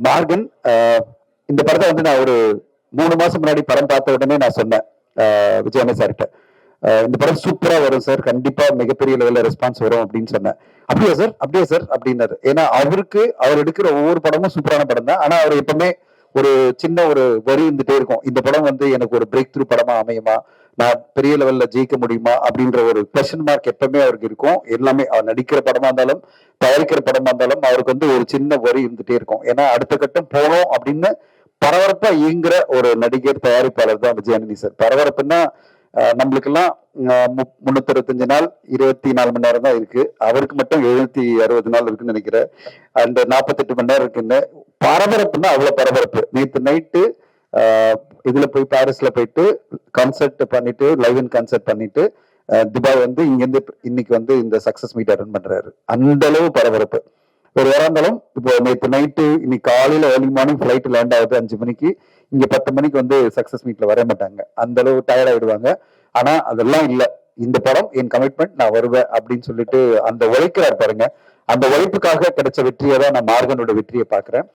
Morgan இந்த படத்தை வந்து நான் ஒரு 3 மாசம் முன்னாடி படம் பார்த்த உடனே நான் சொன்னேன் விஜயண்ணா சார்கிட்ட, இந்த படம் சூப்பரா வரும் சார், கண்டிப்பா மிகப்பெரிய லெவல்ல ரெஸ்பான்ஸ் வரும் அப்படின்னு சொன்னேன். அப்படியா சார், அப்படியா சார் அப்படின்னாரு. ஏன்னா அவர் எடுக்கிற ஒவ்வொரு படமும் சூப்பரான படம் தான். ஆனா அவர் எப்பவுமே ஒரு சின்ன ஒரு வரி இருந்துட்டே இருக்கும், இந்த படம் வந்து எனக்கு ஒரு பிரேக் த்ரூ படமா அமையுமா, நான் பெரிய லெவல்ல ஜெயிக்க முடியுமா அப்படின்ற ஒரு கொஸ்டின் மார்க் எப்பவுமே அவருக்கு இருக்கும். எல்லாமே அவர் நடிக்கிற படமா இருந்தாலும் தயாரிக்கிற படமா இருந்தாலும் அவருக்கு வந்து ஒரு சின்ன வரி இருந்துட்டே இருக்கும். ஏன்னா அடுத்த கட்டம் போனோம் அப்படின்னு பரபரப்பா இயங்குற ஒரு நடிகர் தயாரிப்பாளர் தான் விஜயானந்தி சார். பரபரப்புன்னா நம்மளுக்கெல்லாம் 365 நாள் 24 மணி நேரம் தான் இருக்கு, அவருக்கு மட்டும் 760 நாள் இருக்குன்னு நினைக்கிறேன். அந்த 48 மணி நேரம் இருக்குன்னு பரபரப்புன்னா அவ்வளவு பரபரப்பு. நேற்று நைட்டு இதுல போய் பாரிஸ்ல போயிட்டு கான்சர்ட் பண்ணிட்டு லைவ் இன் கான்சர்ட் பண்ணிட்டு துபாய் வந்து இங்கிருந்து இன்னைக்கு வந்து இந்த சக்சஸ் மீட் அட்டன் பண்றாரு. அந்த அளவு பரபரப்பு. ஒரு வாரம் இருந்தாலும் இப்போ நேற்று நைட்டு இன்னைக்கு காலையில ஏர்லி மார்னிங் ஃபிளைட் லேண்ட் ஆகுது 5 மணிக்கு, இங்க 10 மணிக்கு வந்து சக்சஸ் மீட்ல வர மாட்டாங்க, அந்த அளவு டயர்ட் ஆயிடுவாங்க. ஆனா அதெல்லாம் இல்ல, இந்த படம் என் கமிட்மெண்ட், நான் வருவேன் அப்படின்னு சொல்லிட்டு அந்த உழைக்கிறார் பாருங்க. அந்த உழைப்புக்காக கிடைச்ச வெற்றியை தான் நான் மார்கனோட வெற்றியை பாக்குறேன்.